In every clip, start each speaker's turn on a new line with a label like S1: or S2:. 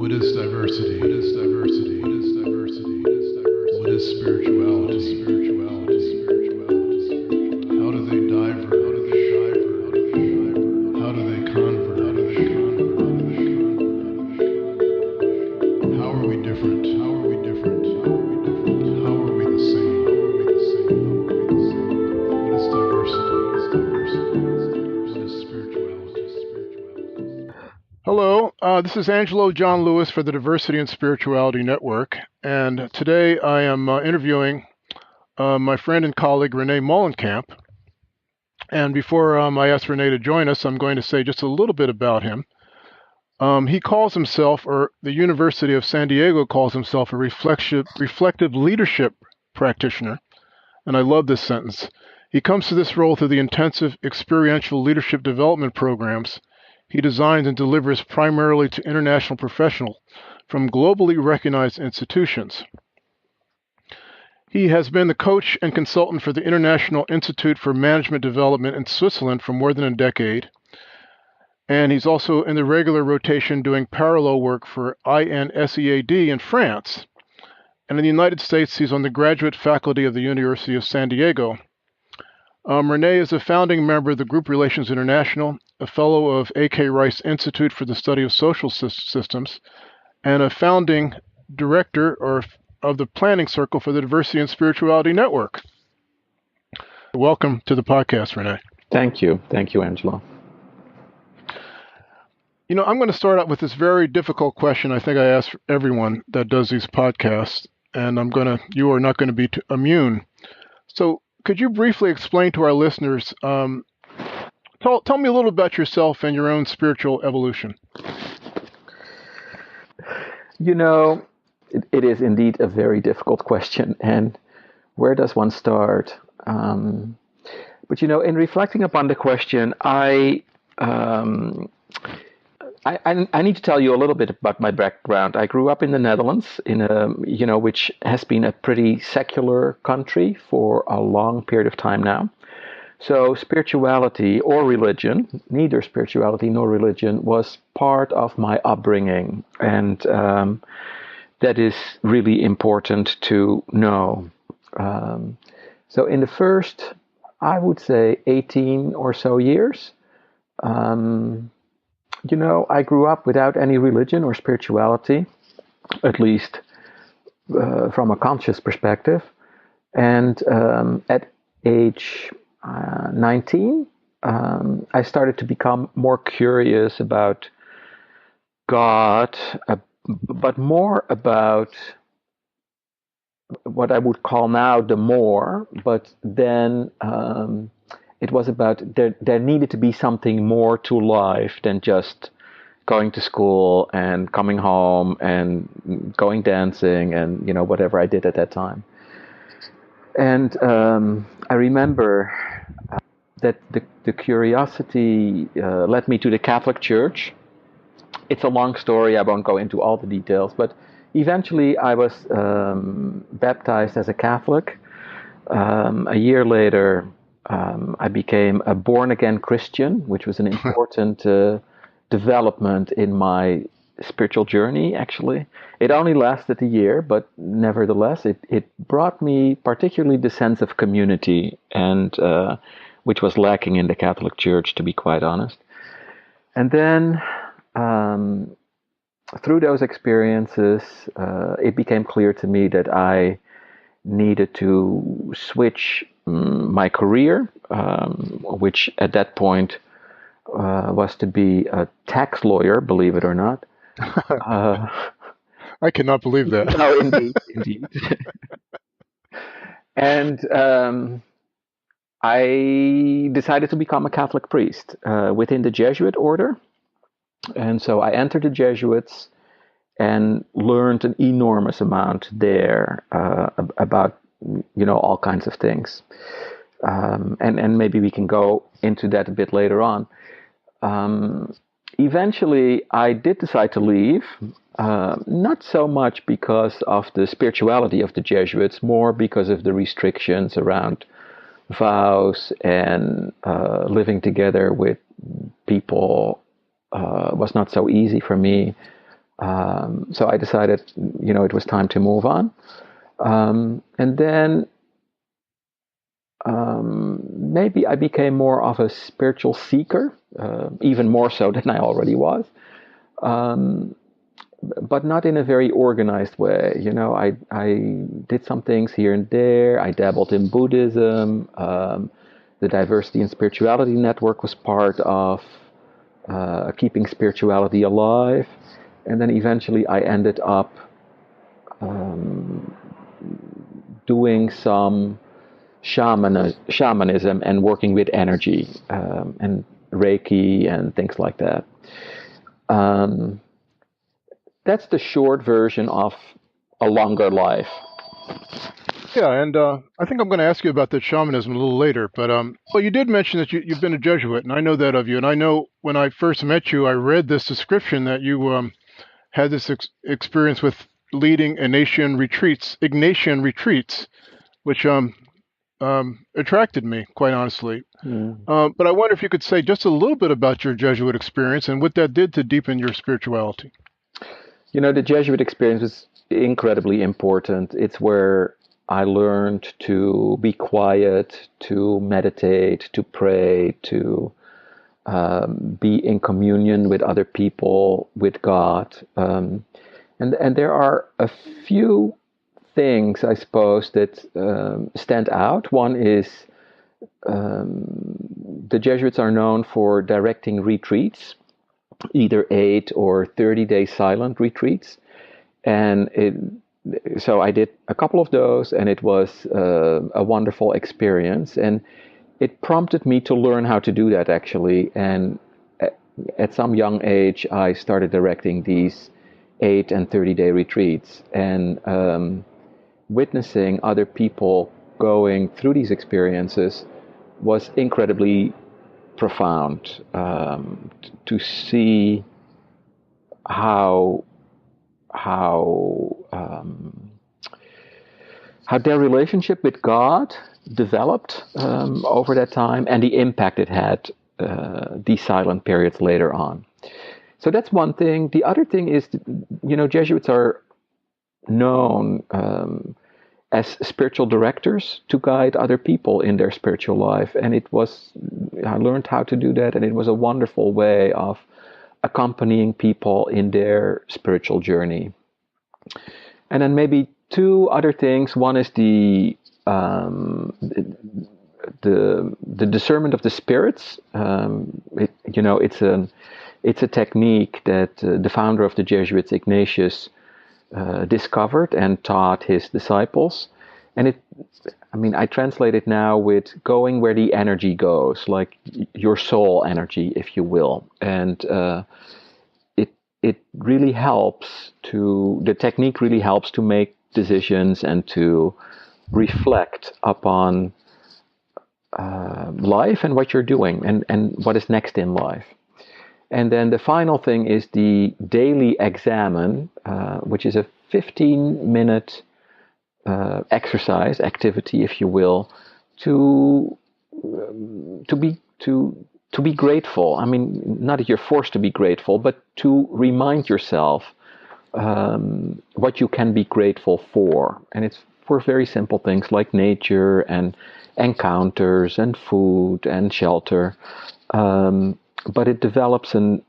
S1: What is diversity? What is diversity? What is diversity? What is diversity? What is spirituality? Spirituality. Spirituality. How do they diver? How do they diver? How do they diver? How do they convert? How do they convert? How do they convert? How are we different? How are we different? How are we different? How are we the same? How are we the same? How are we the same? What is diversity? What is diversity? What is spirituality? Spirituality. Hello, this is Angelo John Lewis for the Diversity and Spirituality Network, and today I am interviewing my friend and colleague Rene Molenkamp. And before I ask Rene to join us, I'm going to say just a little bit about him. He calls himself, or the University of San Diego calls himself, a reflective leadership practitioner, and I love this sentence. He comes to this role through the intensive experiential leadership development programs he designs and delivers primarily to international professionals from globally recognized institutions. He has been the coach and consultant for the International Institute for Management Development in Switzerland for more than a decade, and he's also in the regular rotation doing parallel work for INSEAD in France. And in the United States, he's on the graduate faculty of the University of San Diego. Rene is a founding member of the Group Relations International, a fellow of A.K. Rice Institute for the Study of Social Systems, and a founding director of the Planning Circle for the Diversity and Spirituality Network. Welcome to the podcast, Rene.
S2: Thank you. Thank you, Angelo.
S1: You know, I'm going to start out with this very difficult question I think I ask everyone that does these podcasts, and you are not going to be immune. So could you briefly explain to our listeners, tell me a little about yourself and your own spiritual evolution?
S2: You know, it is indeed a very difficult question, and where does one start? But you know, in reflecting upon the question, I need to tell you a little bit about my background. I grew up in the Netherlands, which has been a pretty secular country for a long period of time now. So spirituality or religion, neither spirituality nor religion, was part of my upbringing, and that is really important to know. So in the first, I would say, 18 or so years, I grew up without any religion or spirituality, at least from a conscious perspective. And at age 19, I started to become more curious about God, but more about what I would call now the more, but then it was about there needed to be something more to life than just going to school and coming home and going dancing and, whatever I did at that time. And I remember that the curiosity led me to the Catholic Church. It's a long story. I won't go into all the details, but eventually I was baptized as a Catholic. A year later, I became a born-again Christian, which was an important development in my spiritual journey, actually. It only lasted a year, but nevertheless, it brought me particularly the sense of community, and which was lacking in the Catholic Church, to be quite honest. And then, through those experiences, it became clear to me that I needed to switch my career, which at that point was to be a tax lawyer, believe it or not.
S1: I cannot believe that.
S2: No, indeed. And I decided to become a Catholic priest within the Jesuit order. And so I entered the Jesuits and learned an enormous amount there about all kinds of things. And maybe we can go into that a bit later on. Eventually, I did decide to leave, not so much because of the spirituality of the Jesuits, more because of the restrictions around vows and living together with people was not so easy for me. So I decided, it was time to move on. And then maybe I became more of a spiritual seeker, even more so than I already was. But not in a very organized way. I did some things here and there. I dabbled in Buddhism. The Diversity and Spirituality Network was part of keeping spirituality alive. And then eventually I ended up doing some shamanism and working with energy and Reiki and things like that. That's the short version of a longer life.
S1: Yeah, and I think I'm going to ask you about that shamanism a little later. But well, you did mention that you've been a Jesuit, and I know that of you. And I know when I first met you, I read this description that you had this experience with leading Ignatian retreats, which attracted me, quite honestly. But I wonder if you could say just a little bit about your Jesuit experience and what that did to deepen your spirituality.
S2: The Jesuit experience was incredibly important. It's where I learned to be quiet, to meditate, to pray, to be in communion with other people, with God. And there are a few things, I suppose, that stand out. One is the Jesuits are known for directing retreats, either 8 or 30-day silent retreats. And so I did a couple of those, and it was a wonderful experience. And it prompted me to learn how to do that, actually. And at some young age, I started directing these 8 and 30-day retreats. And witnessing other people going through these experiences was incredibly profound, to see how their relationship with God developed over that time, and the impact it had these silent periods later on. So that's one thing. The other thing is, Jesuits are known as spiritual directors to guide other people in their spiritual life, and I learned how to do that, and it was a wonderful way of accompanying people in their spiritual journey. And then maybe 2 other things. One is the discernment of the spirits. It's a technique that the founder of the Jesuits, Ignatius, discovered and taught his disciples. And I translate it now with going where the energy goes, like your soul energy, if you will. And it really helps the technique really helps to make decisions and to reflect upon life and what you're doing and what is next in life. And then the final thing is the daily examen, which is a 15-minute exercise, activity, if you will, to be grateful. Not that you're forced to be grateful, but to remind yourself what you can be grateful for. And it's for very simple things like nature and encounters and food and shelter. But it develops an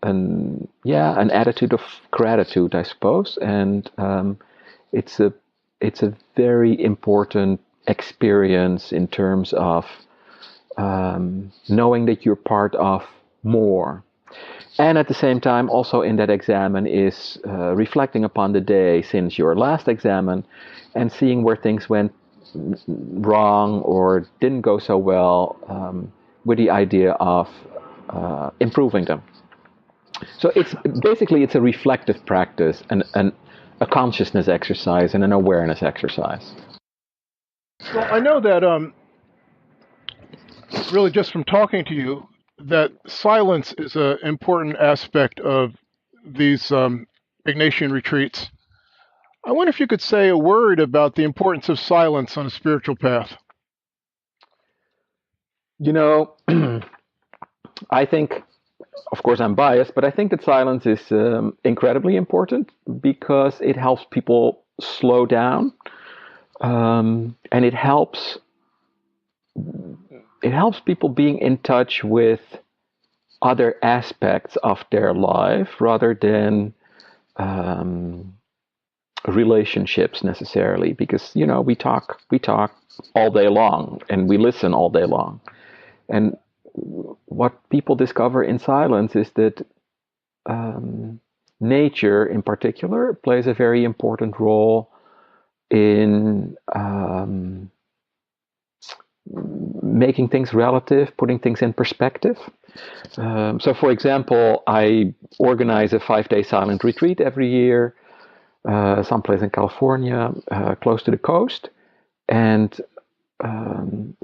S2: attitude of gratitude, I suppose, and it's a very important experience in terms of knowing that you're part of more. And at the same time, also in that examen is reflecting upon the day since your last examen and seeing where things went wrong or didn't go so well, with the idea of improving them. So it's a reflective practice and a consciousness exercise and an awareness exercise.
S1: Well, I know that really just from talking to you, that silence is an important aspect of these Ignatian retreats. I wonder if you could say a word about the importance of silence on a spiritual path.
S2: I think of course, I'm biased, but I think that silence is incredibly important because it helps people slow down, and it helps people being in touch with other aspects of their life rather than um, relationships necessarily. Because we talk all day long and we listen all day long, and what people discover in silence is that nature, in particular, plays a very important role in making things relative, putting things in perspective. So, for example, I organize a 5-day silent retreat every year, someplace in California, close to the coast. And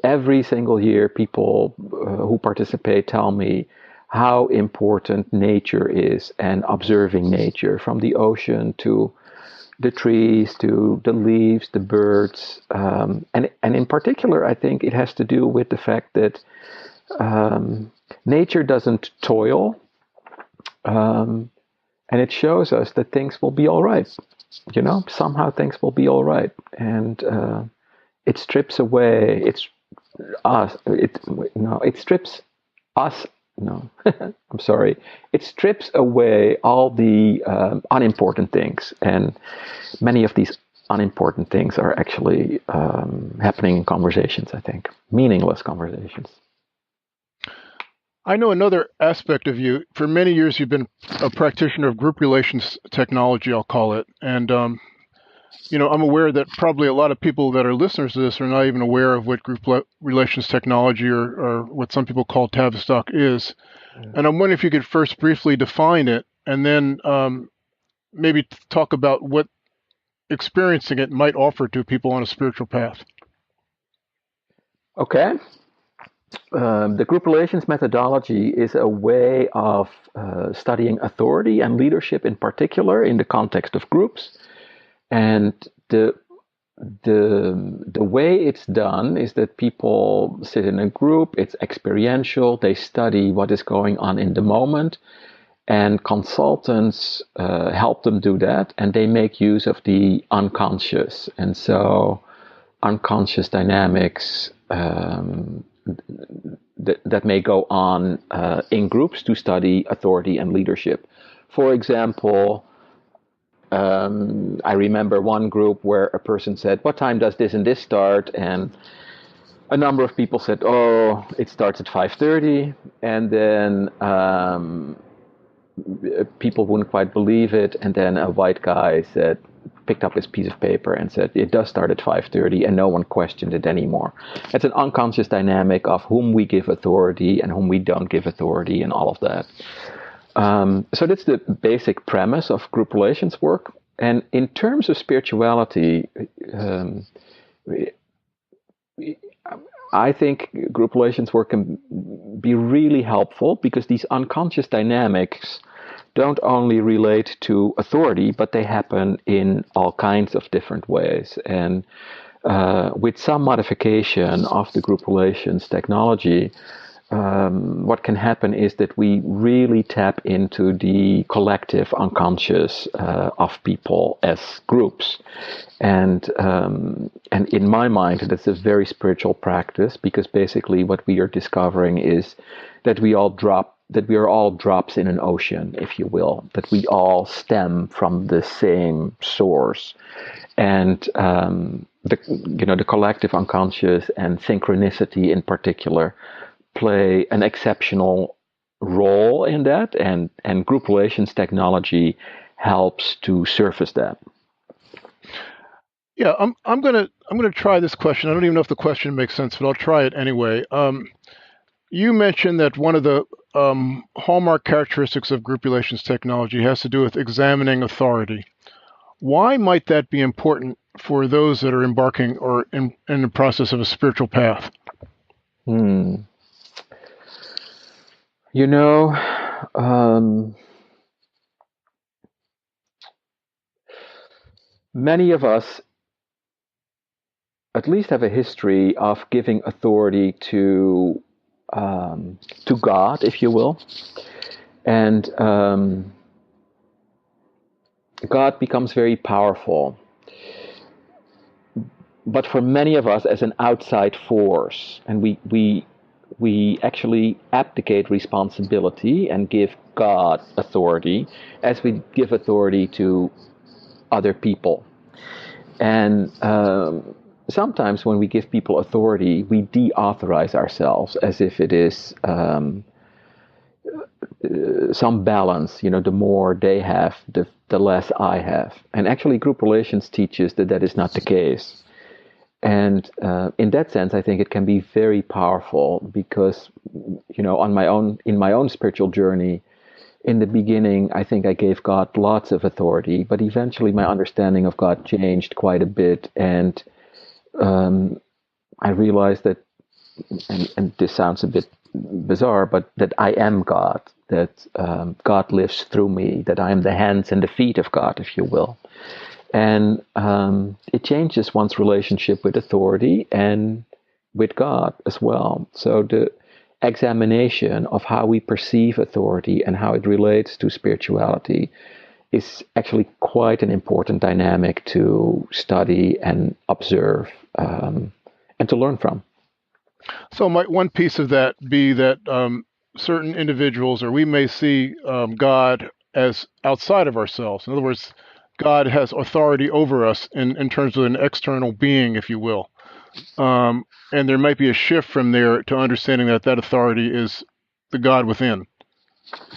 S2: every single year, people who participate tell me how important nature is and observing nature, from the ocean to the trees to the leaves, the birds, and in particular, I think it has to do with the fact that nature doesn't toil, and it shows us that things will be all right. Somehow things will be all right, and it strips away. It's us. It strips us. No, I'm sorry. It strips away all the unimportant things, and many of these unimportant things are actually happening in conversations, I think. Meaningless conversations.
S3: I know another aspect of you. For many years, you've been a practitioner of group relations technology, I'll call it. And, I'm aware that probably a lot of people that are listeners to this are not even aware of what group relations technology or what some people call Tavistock is. And I'm wondering if you could first briefly define it and then maybe talk about what experiencing it might offer to people on a spiritual path.
S2: Okay. The group relations methodology is a way of studying authority and leadership in particular in the context of groups. And the way it's done is that people sit in a group, it's experiential, they study what is going on in the moment, and consultants help them do that, and they make use of the unconscious. And so unconscious dynamics that may go on in groups to study authority and leadership. For example, I remember one group where a person said, "What time does this and this start?" And a number of people said, "Oh, it starts at 5:30." And then people wouldn't quite believe it. And then a white guy picked up his piece of paper and said, "It does start at 5:30," and no one questioned it anymore. It's an unconscious dynamic of whom we give authority and whom we don't give authority and all of that. So that's the basic premise of group relations work. And in terms of spirituality, I think group relations work can be really helpful because these unconscious dynamics don't only relate to authority, but they happen in all kinds of different ways. And with some modification of the group relations technology, what can happen is that we really tap into the collective unconscious of people as groups, and in my mind, that's a very spiritual practice because basically what we are discovering is that we are all drops in an ocean, if you will, that we all stem from the same source, and the collective unconscious and synchronicity in particular play an exceptional role in that, and group relations technology helps to surface that.
S3: Yeah, I'm gonna try this question. I don't even know if the question makes sense, but I'll try it anyway. You mentioned that one of the hallmark characteristics of group relations technology has to do with examining authority. Why might that be important for those that are embarking or in the process of a spiritual path?
S2: Many of us at least have a history of giving authority to God, if you will. And God becomes very powerful. But for many of us, as an outside force, and we actually abdicate responsibility and give God authority as we give authority to other people. And sometimes when we give people authority, we deauthorize ourselves as if it is some balance. The more they have, the less I have. And actually, group relations teaches that that is not the case. And in that sense, I think it can be very powerful because, in my own spiritual journey, in the beginning, I think I gave God lots of authority, but eventually my understanding of God changed quite a bit, and I realized that, and this sounds a bit bizarre, but that I am God, that God lives through me, that I am the hands and the feet of God, if you will. And it changes one's relationship with authority and with God as well. So the examination of how we perceive authority and how it relates to spirituality is actually quite an important dynamic to study and observe and to learn from.
S3: So might one piece of that be that certain individuals, or we may see God as outside of ourselves. In other words, God has authority over us in terms of an external being, if you will. And there might be a shift from there to understanding that authority is the God within.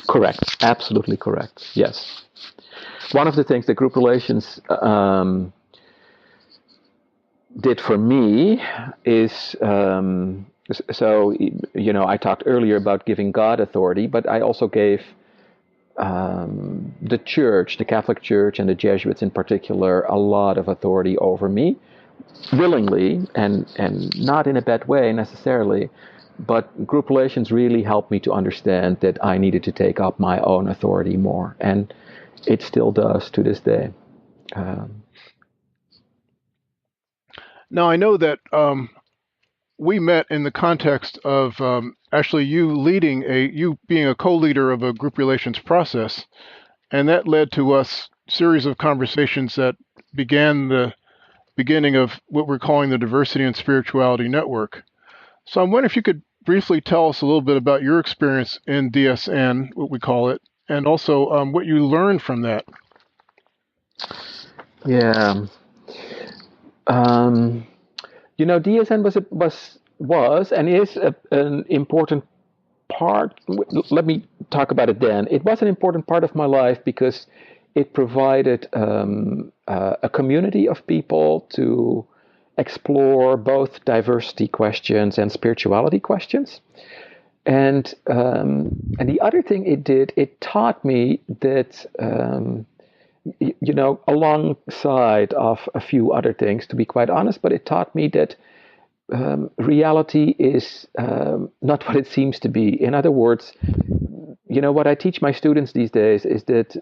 S2: Correct. Absolutely correct. Yes. One of the things that group relations did for me is, I talked earlier about giving God authority, but I also gave the church, the Catholic Church and the Jesuits in particular, a lot of authority over me, willingly and not in a bad way necessarily, but group relations really helped me to understand that I needed to take up my own authority more, and it still does to this day.
S3: Now, I know that we met in the context of actually you being a co-leader of a group relations process, and that led to us series of conversations that began the beginning of what we're calling the Diversity and Spirituality Network. So I'm wondering if you could briefly tell us a little bit about your experience in DSN, what we call it, and also what you learned from that.
S2: Yeah. DSN was and is an important part. Let me talk about it then. It was an important part of my life because it provided a community of people to explore both diversity questions and spirituality questions. And the other thing it did, it taught me that, alongside of a few other things, to be quite honest, but it taught me that reality is not what it seems to be. In other words, what I teach my students these days is that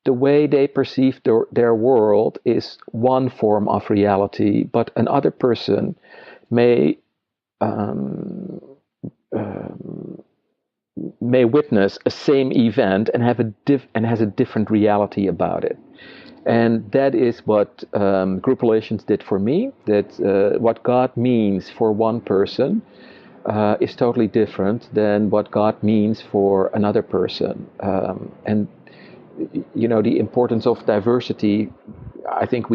S2: the way they perceive their world is one form of reality, but another person may witness a same event and has a different reality about it. And that is what group relations did for me. That what God means for one person is totally different than what God means for another person. And the importance of diversity. I think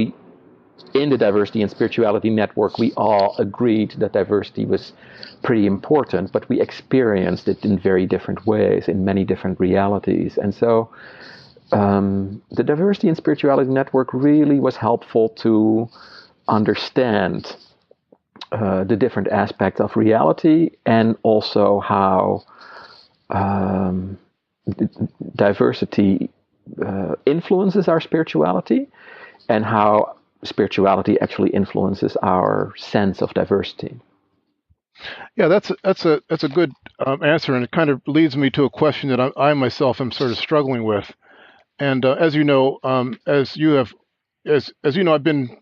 S2: in the Diversity and Spirituality Network, we all agreed that diversity was pretty important, but we experienced it in very different ways, in many different realities. And so the Diversity and Spirituality Network really was helpful to understand the different aspects of reality, and also how diversity influences our spirituality, and how spirituality actually influences our sense of diversity.
S3: Yeah, that's a good answer, and it kind of leads me to a question that I myself am sort of struggling with. And as you know, I've been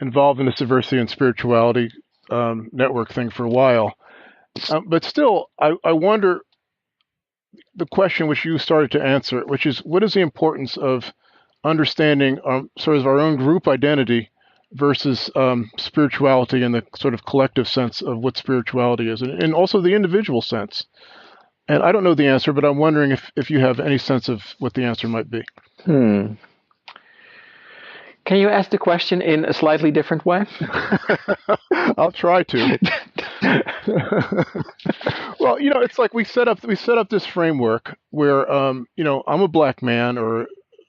S3: involved in this diversity and spirituality network thing for a while. But still, I wonder, the question which you started to answer, which is what is the importance of understanding sort of our own group identity versus spirituality in the sort of collective sense of what spirituality is, and also the individual sense. And I don't know the answer, but I'm wondering if you have any sense of what the answer might be.
S2: Hmm. Can you ask the question in a slightly different way?
S3: I'll try to. Well, it's like we set up this framework where I'm a black man or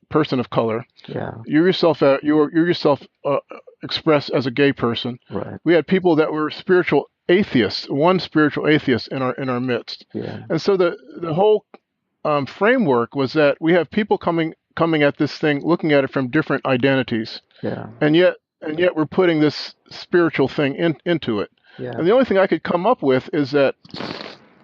S3: person of color.
S2: Yeah.
S3: You're yourself expressed as a gay person.
S2: Right.
S3: We had people that were spiritual atheists, one spiritual atheist in our midst.
S2: Yeah.
S3: And so the whole framework was that we have people coming at this thing, looking at it from different identities.
S2: Yeah.
S3: And yet we're putting this spiritual thing into it.
S2: Yeah.
S3: And the only thing I could come up with is that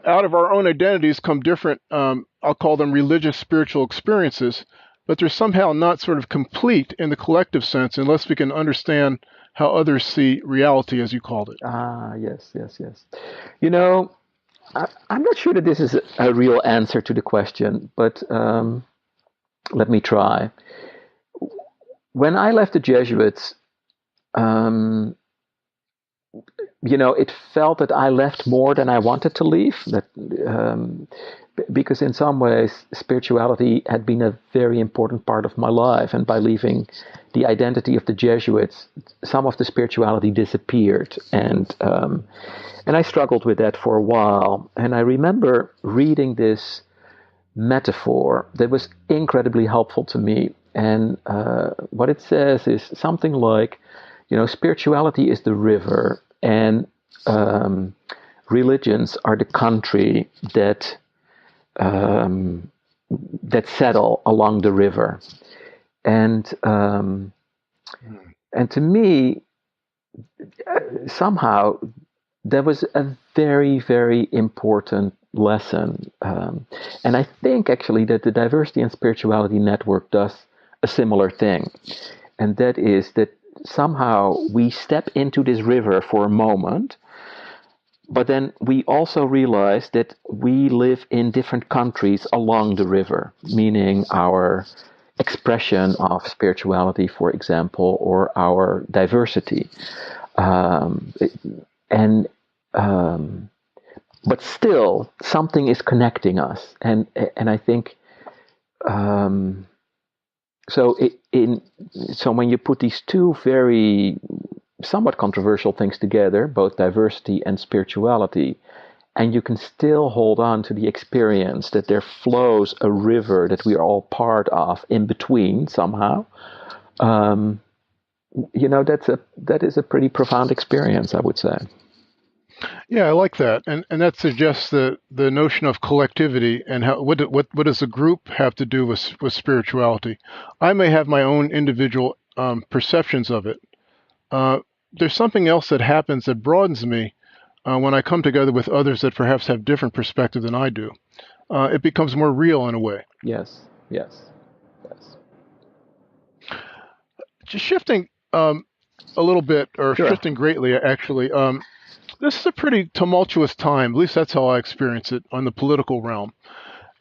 S3: out of our own identities come different, I'll call them religious spiritual experiences, but they're somehow not sort of complete in the collective sense unless we can understand how others see reality, as you called it.
S2: Ah, yes. I'm not sure that this is a real answer to the question, but let me try. When I left the Jesuits, it felt that I left more than I wanted to leave. Because in some ways, spirituality had been a very important part of my life, and by leaving the identity of the Jesuits, some of the spirituality disappeared, and I struggled with that for a while. And I remember reading this metaphor that was incredibly helpful to me. And what it says is something like, spirituality is the river, and religions are the country that settle along the river. And to me, somehow, that was a very, very important lesson. And I think actually that the Diversity and Spirituality Network does a similar thing. And that is that somehow we step into this river for a moment, but then we also realize that we live in different countries along the river, meaning our expression of spirituality, for example, or our diversity. But still, something is connecting us. And I think, so when you put these two very somewhat controversial things together, both diversity and spirituality, and you can still hold on to the experience that there flows a river that we are all part of in between somehow, that is a pretty profound experience, I would say.
S3: Yeah, I like that, and that suggests the notion of collectivity and how what does the group have to do with spirituality. I may have my own individual perceptions of it. There's something else that happens that broadens me when I come together with others that perhaps have different perspective than I do. It becomes more real in a way.
S2: Yes.
S3: Just shifting a little bit, or
S2: Sure.
S3: Shifting greatly, actually. This is a pretty tumultuous time. At least that's how I experience it on the political realm.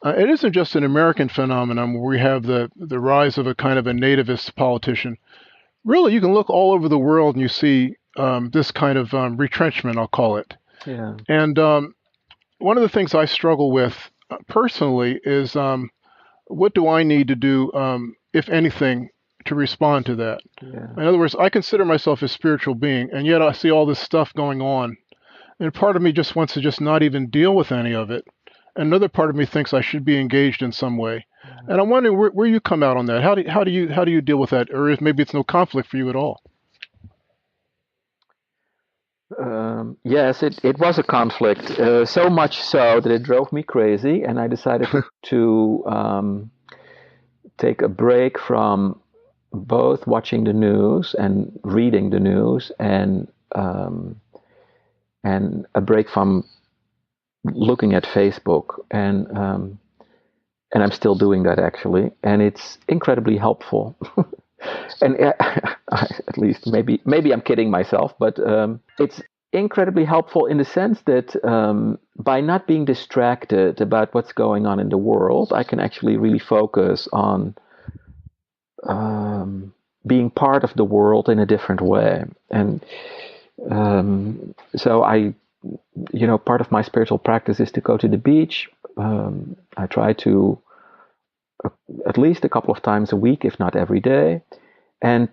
S3: It isn't just an American phenomenon where we have the rise of a kind of a nativist politician. Really, you can look all over the world and you see this kind of retrenchment, I'll call it.
S2: Yeah.
S3: And one of the things I struggle with personally is what do I need to do, if anything, to respond to that?
S2: Yeah.
S3: In other words, I consider myself a spiritual being, and yet I see all this stuff going on. And part of me just wants to just not even deal with any of it. And another part of me thinks I should be engaged in some way. And I'm wondering where you come out on that. How do you deal with that? Or maybe it's no conflict for you at all?
S2: Yes, it was a conflict, so much so that it drove me crazy, and I decided to take a break from both watching the news and reading the news, and a break from looking at Facebook, and I'm still doing that actually, and it's incredibly helpful. And at least maybe I'm kidding myself, but it's incredibly helpful in the sense that by not being distracted about what's going on in the world, I can actually really focus on being part of the world in a different way. And so part of my spiritual practice is to go to the beach. I try to at least a couple of times a week, if not every day, and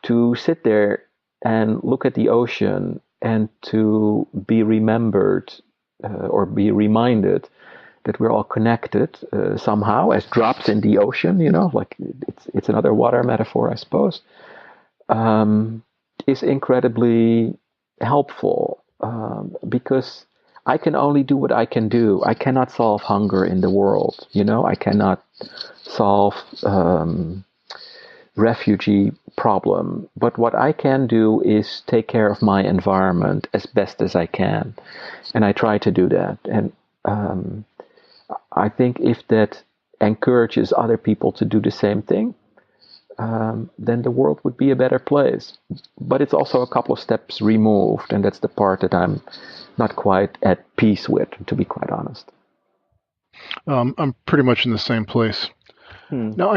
S2: to sit there and look at the ocean and to be remembered or be reminded that we're all connected somehow as drops in the ocean, like it's another water metaphor, I suppose, is incredibly helpful because I can only do what I can do. I cannot solve hunger in the world, I cannot solve refugee problem. But what I can do is take care of my environment as best as I can. And I try to do that. And I think if that encourages other people to do the same thing, then the world would be a better place. But it's also a couple of steps removed, and that's the part that I'm not quite at peace with, to be quite honest.
S3: I'm pretty much in the same place. Now,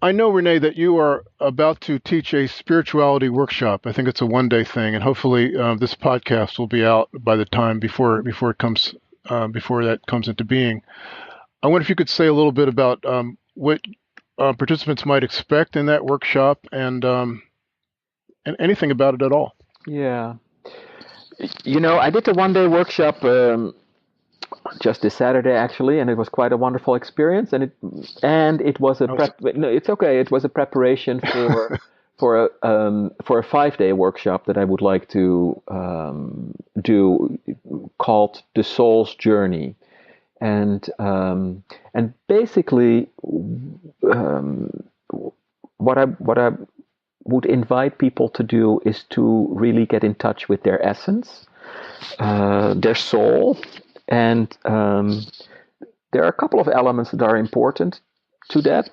S3: I know, Rene, that you are about to teach a spirituality workshop. I think it's a one-day thing, and hopefully this podcast will be out by the time before that comes into being. I wonder if you could say a little bit about what participants might expect in that workshop and anything about it at all.
S2: Yeah. I did the one-day workshop just this Saturday, actually, and it was quite a wonderful experience. And it was a no, it's okay. It was a preparation for a 5-day workshop that I would like to do, called The Soul's Journey. And basically, what I would invite people to do is to really get in touch with their essence, their soul, and there are a couple of elements that are important to that.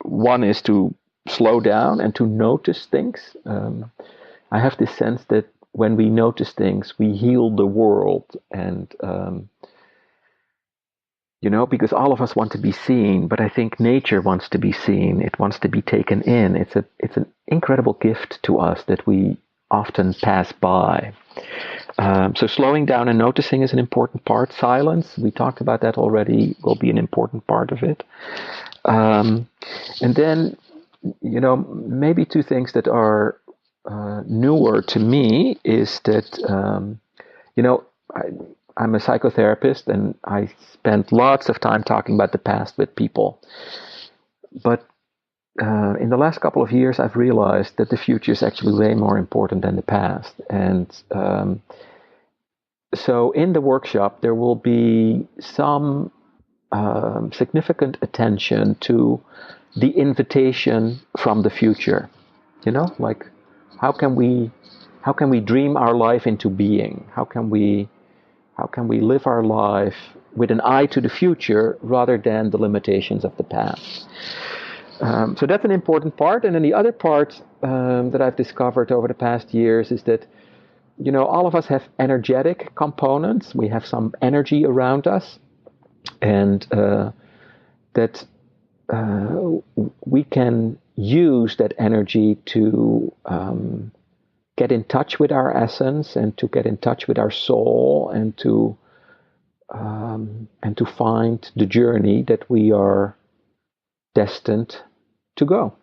S2: One is to slow down and to notice things. I have this sense that when we notice things, we heal the world, and because all of us want to be seen, but I think nature wants to be seen. It wants to be taken in. It's an incredible gift to us that we often pass by. So slowing down and noticing is an important part. Silence, we talked about that already, will be an important part of it. And then, maybe two things that are newer to me is that, I'm a psychotherapist, and I spent lots of time talking about the past with people. But in the last couple of years, I've realized that the future is actually way more important than the past. And so in the workshop, there will be some significant attention to the invitation from the future. Like how can we dream our life into being? How can we live our life with an eye to the future rather than the limitations of the past? So that's an important part. And then the other part that I've discovered over the past years is that, all of us have energetic components. We have some energy around us, and that we can use that energy to get in touch with our essence and to get in touch with our soul and to find the journey that we are destined to go.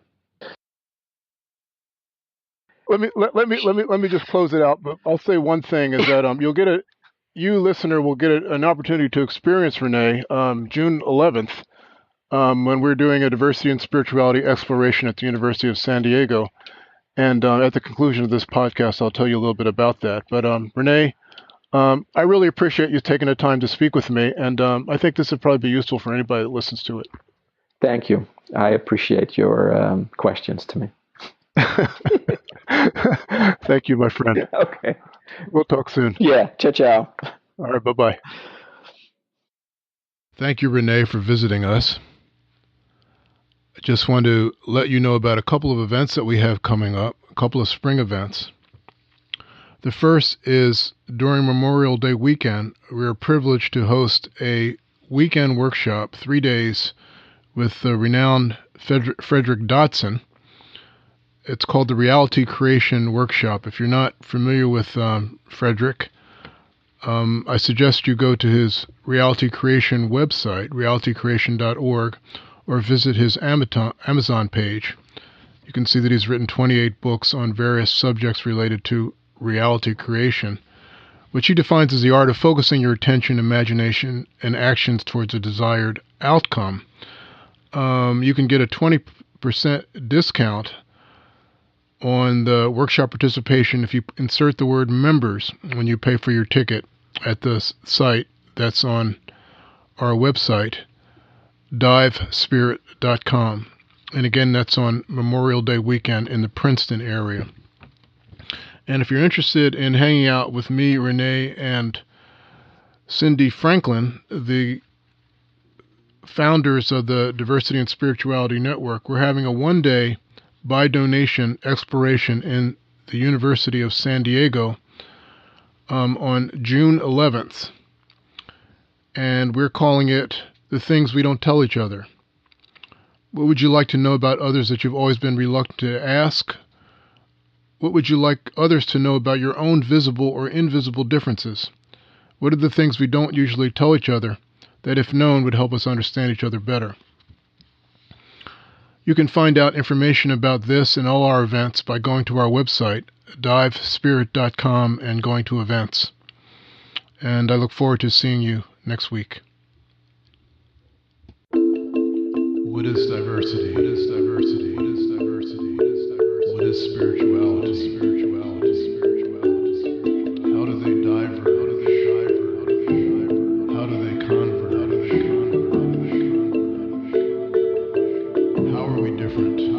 S3: Let me just close it out. But I'll say one thing is that you listener will get an opportunity to experience Rene June 11th when we're doing a diversity and spirituality exploration at the University of San Diego. And at the conclusion of this podcast, I'll tell you a little bit about that. But Rene, I really appreciate you taking the time to speak with me, and I think this would probably be useful for anybody that listens to it.
S2: Thank you. I appreciate your questions to me.
S3: Thank you, my friend.
S2: Okay.
S3: We'll talk soon.
S2: Yeah. Ciao, ciao.
S3: All right. Bye-bye.
S1: Thank you, Rene, for visiting us. I just want to let you know about a couple of events that we have coming up, a couple of spring events.
S3: The first is during Memorial Day weekend, we are privileged to host a weekend workshop, 3 days, with the renowned Frederick Dodson. It's called the Reality Creation Workshop. If you're not familiar with Frederick, I suggest you go to his Reality Creation website, realitycreation.org, or visit his Amazon page. You can see that he's written 28 books on various subjects related to reality creation, which he defines as the art of focusing your attention, imagination, and actions towards a desired outcome. You can get a 20% discount on the workshop participation if you insert the word members when you pay for your ticket at the site that's on our website, divespirit.com. And again, that's on Memorial Day weekend in the Princeton area. And if you're interested in hanging out with me, Rene, and Cindy Franklin, the founders of the Diversity and Spirituality Network, we're having a one-day by donation exploration in the University of San Diego on June 11th. And we're calling it The Things We Don't Tell Each Other. What would you like to know about others that you've always been reluctant to ask? What would you like others to know about your own visible or invisible differences? What are the things we don't usually tell each other that, if known, would help us understand each other better? You can find out information about this and all our events by going to our website, divespirit.com, and going to events. And I look forward to seeing you next week.
S1: What is diversity? What is diversity? What is diversity? What is diversity? What is spirituality? Spirituality. Spirituality. How do they diver? How do they diver? How do they diver? How do they convert? How do they convert? How are we different?